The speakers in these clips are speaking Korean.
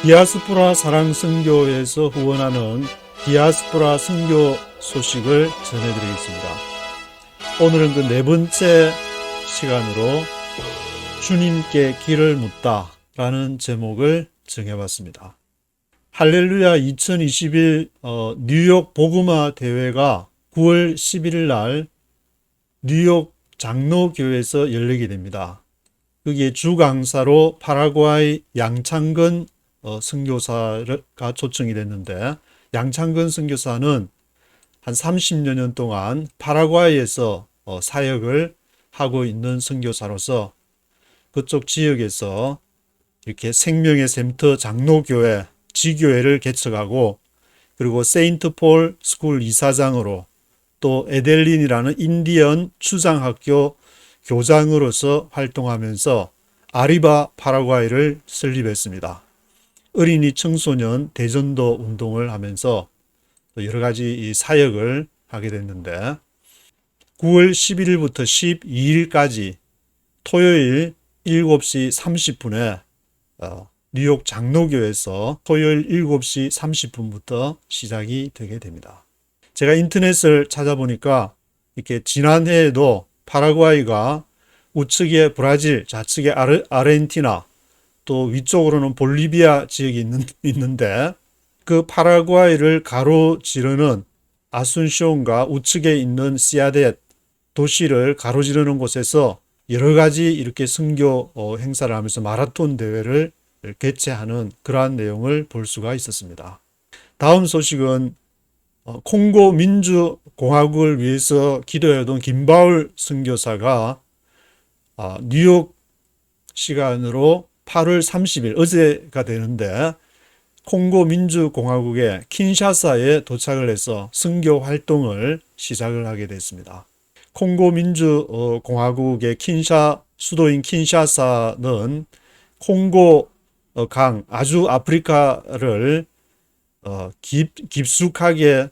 디아스포라 사랑선교에서 후원하는 디아스포라 선교 소식을 전해드리겠습니다. 오늘은 그 네 번째 시간으로 주님께 길을 묻다 라는 제목을 정해봤습니다. 할렐루야 2021 뉴욕 복음화 대회가 9월 11일 날 뉴욕 장로교회에서 열리게 됩니다. 여기에 주강사로 파라과이 양창근 선교사가 초청이 됐는데, 양창근 선교사는 한 30여 년 동안 파라과이에서 사역을 하고 있는 선교사로서 그쪽 지역에서 이렇게 생명의 샘터 장로교회 지교회를 개척하고, 그리고 세인트 폴 스쿨 이사장으로, 또 에델린이라는 인디언 추장학교 교장으로서 활동하면서 아리바 파라과이를 설립했습니다. 어린이 청소년 대전도 운동을 하면서 여러 가지 이 사역을 하게 됐는데, 9월 11일부터 12일까지 토요일 7시 30분에 뉴욕 장로교에서 토요일 7시 30분부터 시작이 되게 됩니다. 제가 인터넷을 찾아보니까 이렇게 지난해에도 파라과이가 우측에 브라질, 좌측에 아르헨티나, 또 위쪽으로는 볼리비아 지역이 있는데, 그 파라과이를 가로지르는 아순시온과 우측에 있는 시아댓 도시를 가로지르는 곳에서 여러 가지 이렇게 선교 행사를 하면서 마라톤 대회를 개최하는 그러한 내용을 볼 수가 있었습니다. 다음 소식은 콩고 민주공화국을 위해서 기도해오던 김바울 선교사가 뉴욕 시간으로 8월 30일 어제가 되는데, 콩고 민주공화국의 킨샤사에 도착을 해서 선교 활동을 시작을 하게 됐습니다. 콩고 민주공화국의 수도인 킨샤사는 콩고 강, 아주 아프리카를 깊숙하게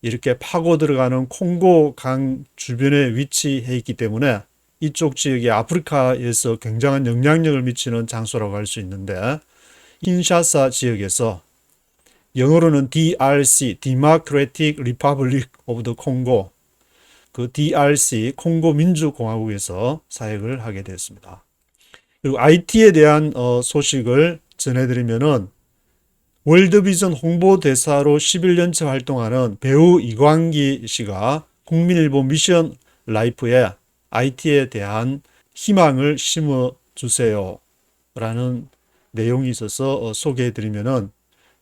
이렇게 파고 들어가는 콩고 강 주변에 위치해 있기 때문에 이쪽 지역이 아프리카에서 굉장한 영향력을 미치는 장소라고 할 수 있는데, 킨샤사 지역에서 영어로는 DRC, Democratic Republic of the Congo, 그 DRC, 콩고 민주공화국에서 사역을 하게 되었습니다. 그리고 IT에 대한 소식을 전해드리면은, 월드비전 홍보대사로 11년째 활동하는 배우 이광기 씨가 국민일보 미션 라이프에 IT에 대한 희망을 심어주세요 라는 내용이 있어서 소개해드리면은,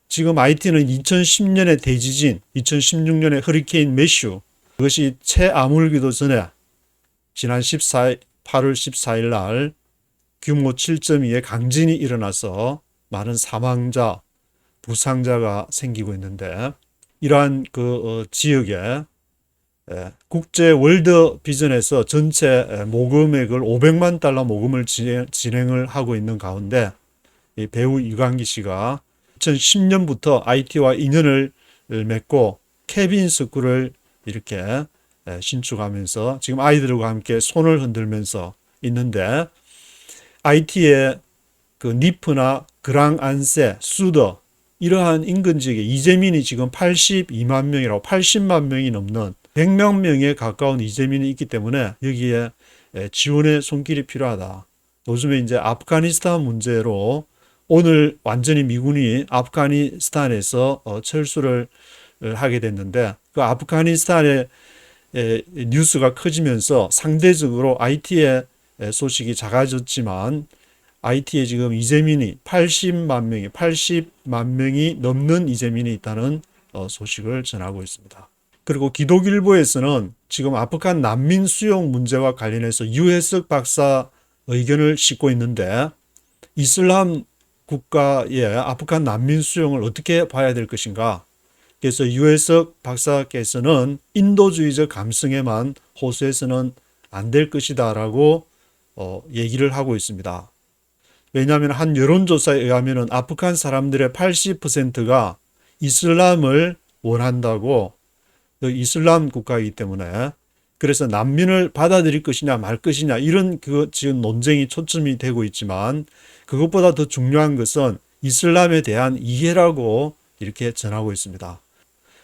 지금 IT는 2010년에 대지진, 2016년에 허리케인 매슈, 그것이 채 아물기도 전에 지난 8월 14일 날 규모 7.2의 강진이 일어나서 많은 사망자, 부상자가 생기고 있는데, 이러한 그 지역에 국제 월드 비전에서 전체 모금액을 $500만 모금을 진행을 하고 있는 가운데, 이 배우 이광기 씨가 2010년부터 IT와 인연을 맺고 케빈 스쿨을 이렇게 신축하면서 지금 아이들과 함께 손을 흔들면서 있는데, IT의 그 니프나 그랑안세, 수더 이러한 인근 지역에 이재민이 지금 82만 명이라고, 80만 명이 넘는 100만 명에 가까운 이재민이 있기 때문에 여기에 지원의 손길이 필요하다. 요즘에 이제 아프가니스탄 문제로 오늘 완전히 미군이 아프가니스탄에서 철수를 하게 됐는데, 그 아프가니스탄의 뉴스가 커지면서 상대적으로 IT의 소식이 작아졌지만, IT에 지금 이재민이 80만 명이 넘는 이재민이 있다는 소식을 전하고 있습니다. 그리고 기독일보에서는 지금 아프간 난민 수용 문제와 관련해서 유해석 박사 의견을 싣고 있는데, 이슬람 국가의 아프간 난민 수용을 어떻게 봐야 될 것인가. 그래서 유해석 박사께서는 인도주의적 감성에만 호소해서는 안 될 것이다 라고 얘기를 하고 있습니다. 왜냐하면 한 여론조사에 의하면 아프간 사람들의 80%가 이슬람을 원한다고, 이슬람 국가이기 때문에, 그래서 난민을 받아들일 것이냐 말 것이냐 이런 지금 논쟁이 초점이 되고 있지만, 그것보다 더 중요한 것은 이슬람에 대한 이해라고 이렇게 전하고 있습니다.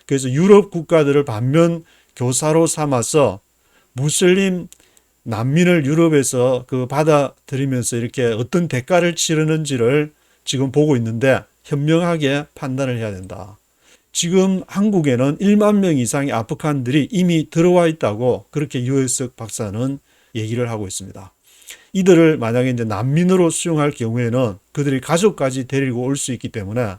그래서 유럽 국가들을 반면 교사로 삼아서 무슬림 난민을 유럽에서 받아들이면서 이렇게 어떤 대가를 치르는지를 지금 보고 있는데 현명하게 판단을 해야 된다. 지금 한국에는 1만 명 이상의 아프간들이 이미 들어와 있다고 그렇게 유해석 박사는 얘기를 하고 있습니다. 이들을 만약에 이제 난민으로 수용할 경우에는 그들이 가족까지 데리고 올 수 있기 때문에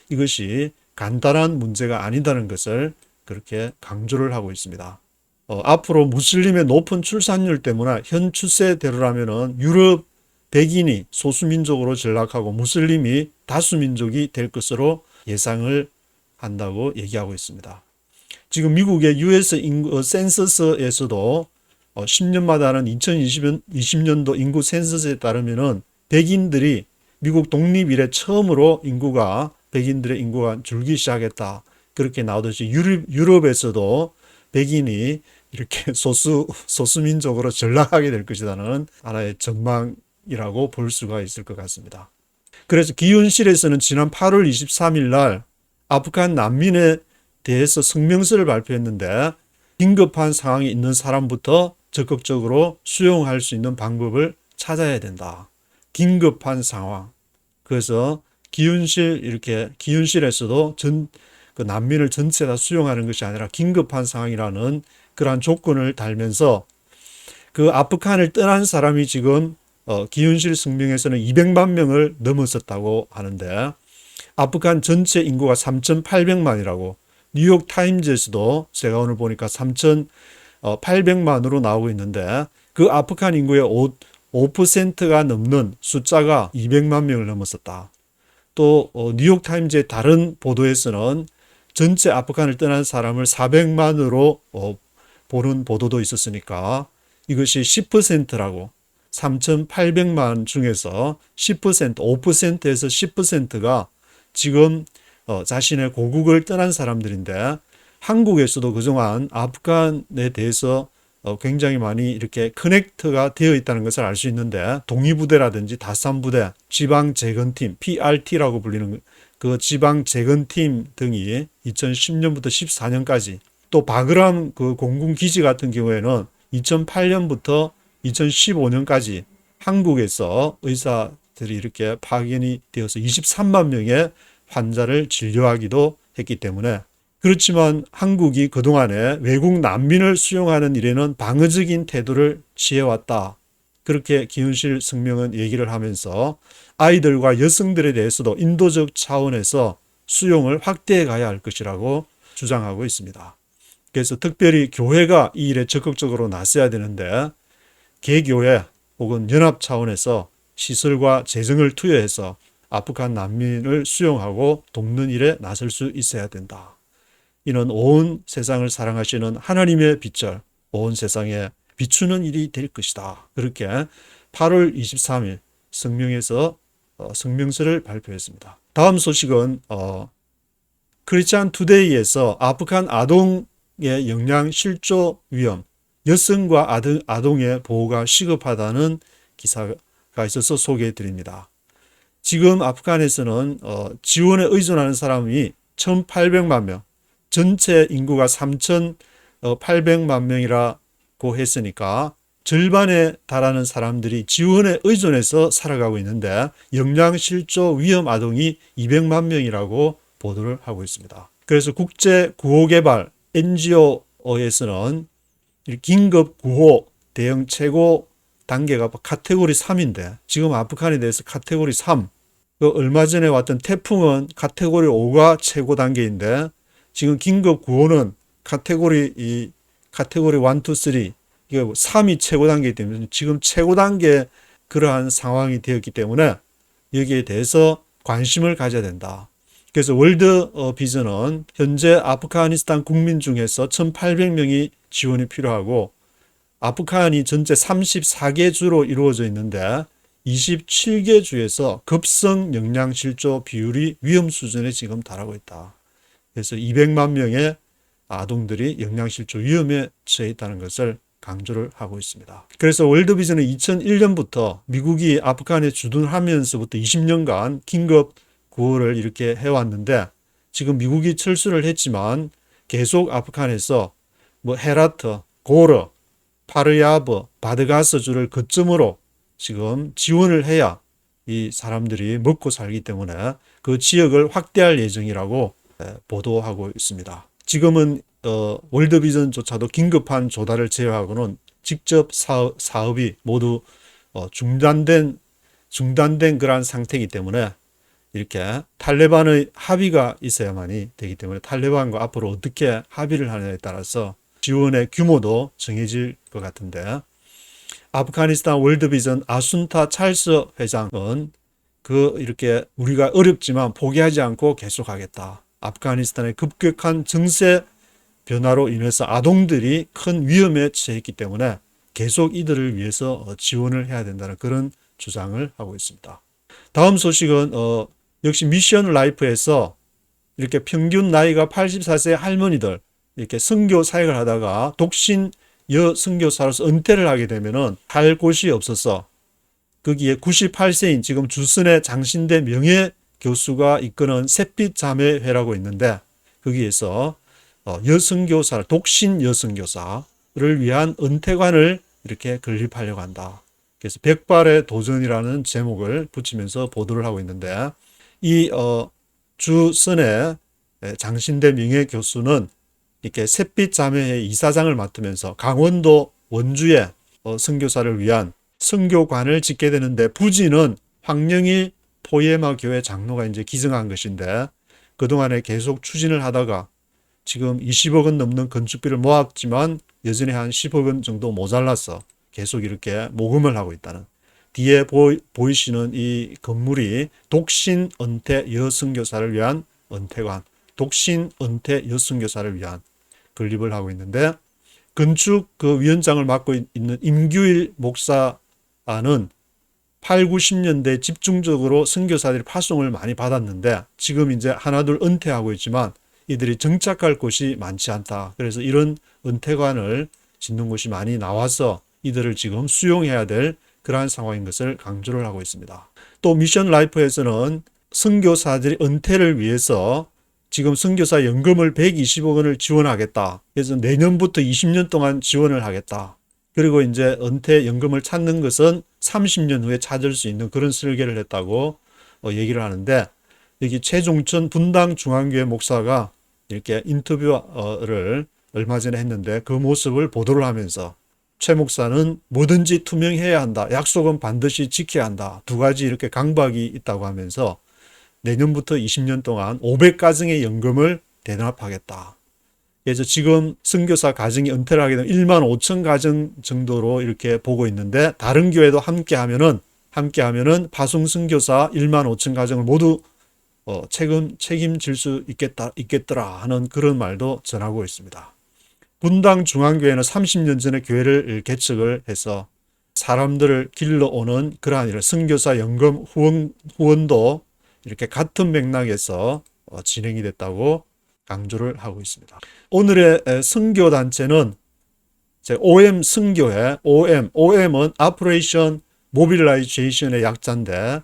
이것이 간단한 문제가 아니다는 것을 그렇게 강조를 하고 있습니다. 앞으로 무슬림의 높은 출산율 때문에 현 추세대로라면은 유럽 백인이 소수민족으로 전락하고 무슬림이 다수민족이 될 것으로 예상을 한다고 얘기하고 있습니다. 지금 미국의 US 센서스에서도 10년마다 하는 2020년도 인구 센서스에 따르면은 백인들이 미국 독립 이래 처음으로 백인들의 인구가 줄기 시작했다. 그렇게 나오듯이 유럽에서도 백인이 이렇게 소수민족으로 전락하게 될 것이라는 하나의 전망이라고 볼 수가 있을 것 같습니다. 그래서 기윤실에서는 지난 8월 23일 날 아프간 난민에 대해서 성명서를 발표했는데 긴급한 상황이 있는 사람부터 적극적으로 수용할 수 있는 방법을 찾아야 된다. 긴급한 상황. 그래서 기윤실에서도 그 난민을 전체 다 수용하는 것이 아니라 긴급한 상황이라는 그러한 조건을 달면서 그 아프간을 떠난 사람이 지금 기윤실 성명에서는 200만 명을 넘었었다고 하는데 아프간 전체 인구가 3,800만이라고 뉴욕 타임즈에서도 제가 오늘 보니까 3,800만으로 나오고 있는데 그 아프간 인구의 5%가 넘는 숫자가 200만 명을 넘었었다. 또 뉴욕 타임즈의 다른 보도에서는 전체 아프간을 떠난 사람을 400만으로 보는 보도도 있었으니까 이것이 10%라고 3,800만 중에서 10%, 5%에서 10%가 지금 자신의 고국을 떠난 사람들인데 한국에서도 그동안 아프간에 대해서 굉장히 많이 이렇게 커넥트가 되어 있다는 것을 알 수 있는데 동의부대라든지 다산부대, 지방재건팀, PRT라고 불리는 그 지방재건팀 등이 2010년부터 14년까지 또 바그람 그 공군기지 같은 경우에는 2008년부터 2015년까지 한국에서 의사들이 이렇게 파견이 되어서 23만 명의 환자를 진료하기도 했기 때문에 그렇지만 한국이 그동안에 외국 난민을 수용하는 일에는 방어적인 태도를 취해왔다. 그렇게 기윤실 성명은 얘기를 하면서 아이들과 여성들에 대해서도 인도적 차원에서 수용을 확대해 가야 할 것이라고 주장하고 있습니다. 그래서 특별히 교회가 이 일에 적극적으로 나서야 되는데 개교회 혹은 연합 차원에서 시설과 재정을 투여해서 아프간 난민을 수용하고 돕는 일에 나설 수 있어야 된다. 이는 온 세상을 사랑하시는 하나님의 빛을 온 세상에 비추는 일이 될 것이다. 그렇게 8월 23일 성명에서 성명서를 발표했습니다. 다음 소식은 크리스찬 투데이에서 아프간 아동의 영양 실조 위험, 여성과 아동의 보호가 시급하다는 기사가 있어서 소개해 드립니다. 지금 아프간에서는 지원에 의존하는 사람이 1,800만 명, 전체 인구가 3,800만 명이라고 했으니까 절반에 달하는 사람들이 지원에 의존해서 살아가고 있는데 영양실조 위험 아동이 200만 명이라고 보도를 하고 있습니다. 그래서 국제구호개발 NGO에서는 긴급 구호 대응 최고 단계가 카테고리 3인데 지금 아프간에 대해서 카테고리 3, 얼마 전에 왔던 태풍은 카테고리 5가 최고 단계인데 지금 긴급 구호는 카테고리 1, 2, 3 이게 3이 최고 단계이기 때문에 지금 최고 단계 그러한 상황이 되었기 때문에 여기에 대해서 관심을 가져야 된다. 그래서 월드 비전은 현재 아프가니스탄 국민 중에서 1,800명이 지원이 필요하고 아프간이 전체 34개 주로 이루어져 있는데 27개 주에서 급성 영양실조 비율이 위험 수준에 지금 달하고 있다. 그래서 200만 명의 아동들이 영양실조 위험에 처해 있다는 것을 강조를 하고 있습니다. 그래서 월드비전은 2001년부터 미국이 아프간에 주둔하면서부터 20년간 긴급 구호를 이렇게 해왔는데 지금 미국이 철수를 했지만 계속 아프간에서 뭐 헤라트, 고르, 파르야브, 바드가스주를 거점으로 지금 지원을 해야 이 사람들이 먹고 살기 때문에 그 지역을 확대할 예정이라고 보도하고 있습니다. 지금은 월드비전조차도 긴급한 조달을 제외하고는 직접 사업이 모두 중단된 그러한 상태이기 때문에 이렇게 탈레반의 합의가 있어야만이 되기 때문에 탈레반과 앞으로 어떻게 합의를 하느냐에 따라서 지원의 규모도 정해질 것 같은데, 아프가니스탄 월드비전 아순타 찰스 회장은 이렇게 우리가 어렵지만 포기하지 않고 계속하겠다. 아프가니스탄의 급격한 정세 변화로 인해서 아동들이 큰 위험에 처했기 때문에 계속 이들을 위해서 지원을 해야 된다는 그런 주장을 하고 있습니다. 다음 소식은 역시 미션 라이프에서 이렇게 평균 나이가 84세 할머니들 이렇게 선교 사역을 하다가 독신 여선교사로서 은퇴를 하게 되면은 갈 곳이 없어서 거기에 98세인 지금 주선의 장신대 명예 교수가 이끄는 샛빛 자매회라고 있는데 거기에서 여선교사, 독신 여선교사를 위한 은퇴관을 이렇게 건립하려고 한다. 그래서 백발의 도전이라는 제목을 붙이면서 보도를 하고 있는데 이 주선의 장신대 명예 교수는 이렇게 샛빛 자매회 이사장을 맡으면서 강원도 원주의 선교사를 위한 선교관을 짓게 되는데 부지는 황영일 포에마 교회 장로가 이제 기증한 것인데 그동안에 계속 추진을 하다가 지금 20억 원 넘는 건축비를 모았지만 여전히 한 10억 원 정도 모자라서 계속 이렇게 모금을 하고 있다는, 뒤에 보이시는 이 건물이 독신 은퇴 여선교사를 위한 은퇴관, 독신 은퇴 여선교사를 위한 건립을 하고 있는데 건축 위원장을 맡고 있는 임규일 목사는 8, 90년대 집중적으로 선교사들이 파송을 많이 받았는데 지금 이제 하나둘 은퇴하고 있지만 이들이 정착할 곳이 많지 않다. 그래서 이런 은퇴관을 짓는 곳이 많이 나와서 이들을 지금 수용해야 될 그러한 상황인 것을 강조를 하고 있습니다. 또 미션 라이프에서는 선교사들이 은퇴를 위해서 지금 선교사 연금을 120억 원을 지원하겠다. 그래서 내년부터 20년 동안 지원을 하겠다. 그리고 이제 은퇴 연금을 찾는 것은 30년 후에 찾을 수 있는 그런 설계를 했다고 얘기를 하는데 여기 최종천 분당 중앙교회 목사가 이렇게 인터뷰를 얼마 전에 했는데 그 모습을 보도를 하면서 최 목사는 뭐든지 투명해야 한다. 약속은 반드시 지켜야 한다. 두 가지 이렇게 강박이 있다고 하면서 내년부터 20년 동안 500가정의 연금을 대납하겠다. 그래서 지금 선교사 가정이 은퇴를 하게 되면 1만 5천 가정 정도로 이렇게 보고 있는데 다른 교회도 함께하면은 파송 선교사 1만 5천 가정을 모두 책임질 수 있겠더라 하는 그런 말도 전하고 있습니다. 분당 중앙교회는 30년 전에 교회를 개척을 해서 사람들을 길러오는 그러한 이런 선교사 연금 후원도 이렇게 같은 맥락에서 진행이 됐다고 강조를 하고 있습니다. 오늘의 선교단체는 OM 선교회, OM은 Operation Mobilization의 약자인데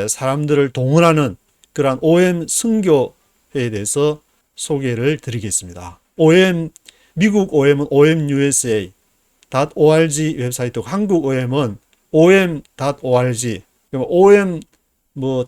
사람들을 동원하는 그러한 OM 선교회에 대해서 소개를 드리겠습니다. 미국 OM은 OMUSA.org 웹사이트고 한국 OM은 om.org. OM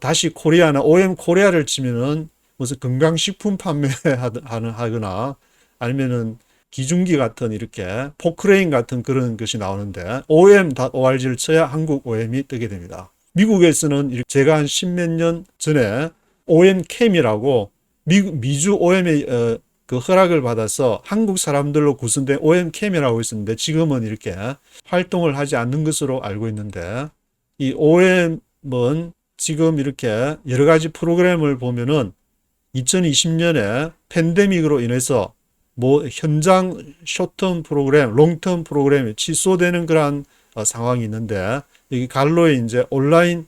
다시 코리아나 OM 코리아를 치면은 무슨 건강식품 판매하거나 아니면은 기중기 같은 이렇게 포크레인 같은 그런 것이 나오는데 om.org를 쳐야 한국 OM이 뜨게 됩니다. 미국에서는 제가 한 10몇 년 전에 OM캠이라고 미주 OM의 그 허락을 받아서 한국 사람들로 구성된 OM캠이라고 있었는데 지금은 이렇게 활동을 하지 않는 것으로 알고 있는데 이 OM은 지금 이렇게 여러 가지 프로그램을 보면은 2020년에 팬데믹으로 인해서 현장 쇼텀 프로그램, 롱텀 프로그램이 취소되는 그런 상황이 있는데 여기 갈로에 이제 온라인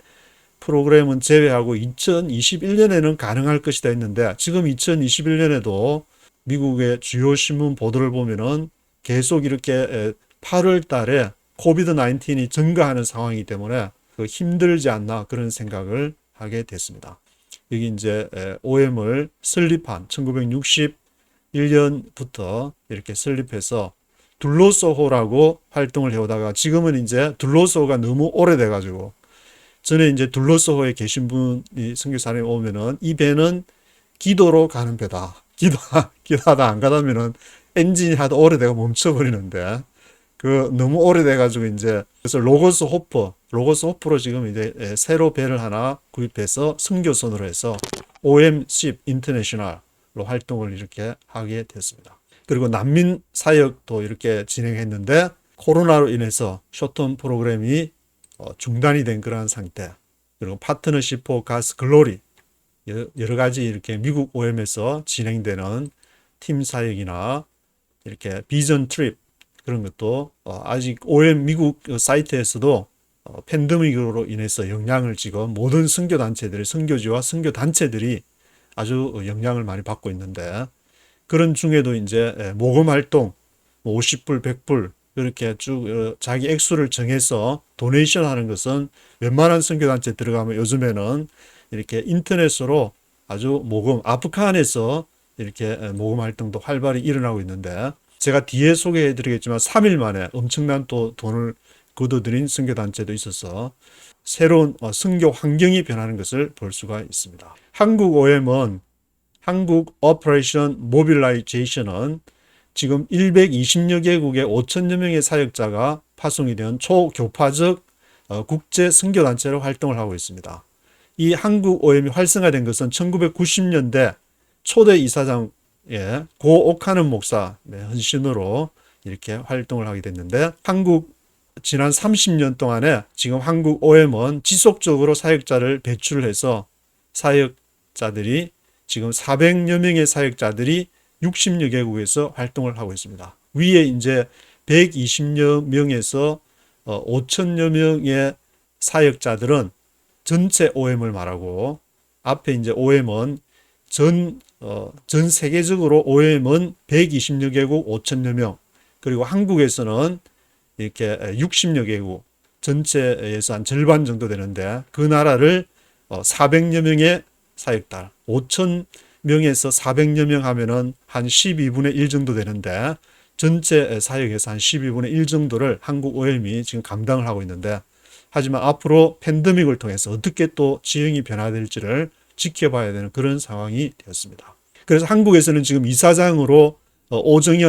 프로그램은 제외하고 2021년에는 가능할 것이다 했는데 지금 2021년에도 미국의 주요 신문 보도를 보면은 계속 이렇게 8월 달에 코비드-19이 증가하는 상황이기 때문에 힘들지 않나 그런 생각을 하게 됐습니다. 여기 이제 OM을 설립한 1961년부터 이렇게 설립해서 둘로소호라고 활동을 해오다가 지금은 이제 둘로소호가 너무 오래돼 가지고 전에 이제 둘로소호에 계신 분이 선교사님이 오면은 이 배는 기도로 가는 배다. 기도하다 안 가다면은 엔진이 하도 오래돼가 멈춰버리는데 그 너무 오래돼가지고 이제 그래서 로고스 호프로 지금 이제 새로 배를 하나 구입해서 선교선으로 해서 OMship 인터내셔널로 활동을 이렇게 하게 됐습니다. 그리고 난민 사역도 이렇게 진행했는데 코로나로 인해서 쇼텀 프로그램이 중단이 된 그러한 상태. 그리고 파트너십 포 가스 글로리 여러 가지 이렇게 미국 OM에서 진행되는 팀 사역이나 이렇게 비전 트립 그런 것도 아직 OM 미국 사이트에서도 팬데믹으로 인해서 영향을 지금 모든 선교단체들이 선교지와 선교단체들이 아주 영향을 많이 받고 있는데 그런 중에도 이제 모금 활동 50불, 100불 이렇게 쭉 자기 액수를 정해서 도네이션 하는 것은 웬만한 선교단체 들어가면 요즘에는 이렇게 인터넷으로 아주 모금, 아프간에서 이렇게 모금 활동도 활발히 일어나고 있는데 제가 뒤에 소개해 드리겠지만 3일 만에 엄청난 또 돈을 거둬들인 선교단체도 있어서 새로운 선교 환경이 변하는 것을 볼 수가 있습니다. 한국 OM은 한국 오퍼레이션 모빌라이제이션은 지금 120여 개국의 5천여 명의 사역자가 파송이 된 초교파적 국제 선교단체로 활동을 하고 있습니다. 이 한국 OM이 활성화된 것은 1990년대 초대 이사장의 고 오카는 목사 헌신으로 이렇게 활동을 하게 됐는데 지난 30년 동안에 지금 한국 OM은 지속적으로 사역자를 배출을 해서 사역자들이 지금 400여 명의 사역자들이 60여 개국에서 활동을 하고 있습니다. 위에 이제 120여 명에서 5천여 명의 사역자들은 전체 OM을 말하고 앞에 이제 OM은 전 세계적으로 OM은 120여 개국 5천여 명 그리고 한국에서는 이렇게 60여 개국 전체에서 한 절반 정도 되는데 그 나라를 400여 명의 사역자 5천 명에서 400여 명 하면은 한 12분의 1 정도 되는데 전체 사역에서 한 12분의 1 정도를 한국 OM이 지금 감당을 하고 있는데 하지만 앞으로 팬데믹을 통해서 어떻게 또 지형이 변화될지를 지켜봐야 되는 그런 상황이 되었습니다. 그래서 한국에서는 지금 이사장으로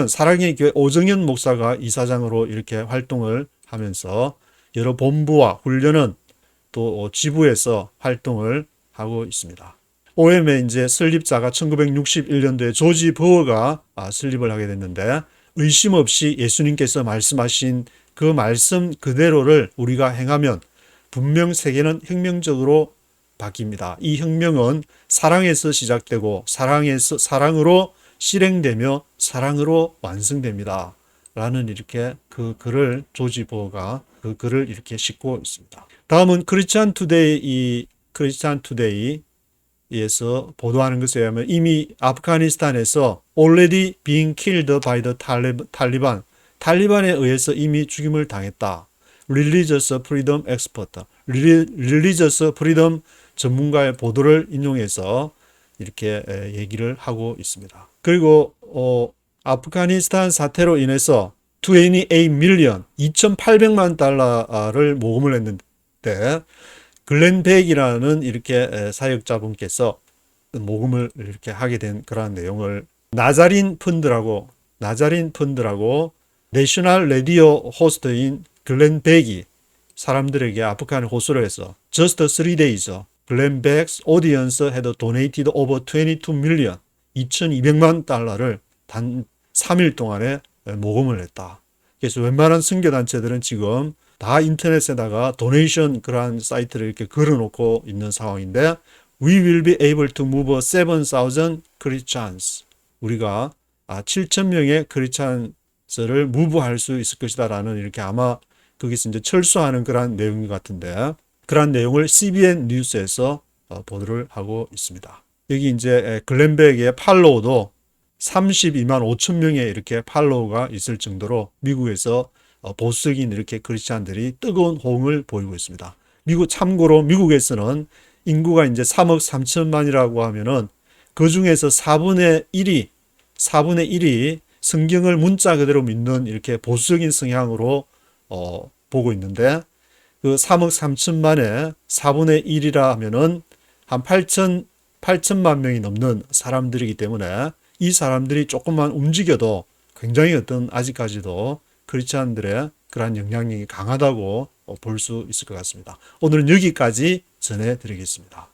사랑의 교회 오정현 목사가 이사장으로 이렇게 활동을 하면서 여러 본부와 훈련은 또 지부에서 활동을 하고 있습니다. OM의 이제 설립자가 1961년도에 조지 버워가 설립을 하게 됐는데 의심 없이 예수님께서 말씀하신 그 말씀 그대로를 우리가 행하면 분명 세계는 혁명적으로 바뀝니다. 이 혁명은 사랑에서 시작되고 사랑으로 실행되며 사랑으로 완성됩니다. 라는 이렇게 그 글을 조지 버워가 그 글을 이렇게 싣고 있습니다. 다음은 크리스찬 투데이에서 보도하는 것에 의하면 이미 아프가니스탄에서 already being killed by the 탈리반에 의해서 이미 죽임을 당했다. Religious Freedom Expert, Religious Freedom 전문가의 보도를 인용해서 이렇게 얘기를 하고 있습니다. 그리고 아프가니스탄 사태로 인해서 28 밀리언 2,800만 달러를 모금을 했는데 글렌 백이라는 이렇게 사역자분께서 모금을 이렇게 하게 된 그러한 내용을 나자린 펀드라고 내셔널 라디오 호스트인 글렌 백이 사람들에게 아프간에 호소를 해서 Just 3 days, 글렌 백's audience had donated over 22 million 2,200만 달러를 단 3일 동안에 모금을 했다. 그래서 웬만한 선교단체들은 지금 다 인터넷에다가 도네이션 그러한 사이트를 이렇게 걸어놓고 있는 상황인데 We will be able to move 7,000 Christians. 우리가 7,000명의 크리스찬스를 무브할 수 있을 것이다 라는 이렇게 아마 거기서 이제 철수하는 그런 내용 같은데 그런 내용을 CBN 뉴스에서 보도를 하고 있습니다. 여기 이제 글렌백의 팔로우도 32만 5천 명의 이렇게 팔로우가 있을 정도로 미국에서 보수적인 이렇게 크리스찬들이 뜨거운 호응을 보이고 있습니다. 참고로 미국에서는 인구가 이제 3억 3천만이라고 하면은 그 중에서 4분의 1이 성경을 문자 그대로 믿는 이렇게 보수적인 성향으로 보고 있는데 그 3억 3천만의 4분의 1이라 하면은 한 8천만 명이 넘는 사람들이기 때문에 이 사람들이 조금만 움직여도 굉장히 어떤 아직까지도 크리스찬들의 그러한 영향력이 강하다고 볼 수 있을 것 같습니다. 오늘은 여기까지 전해드리겠습니다.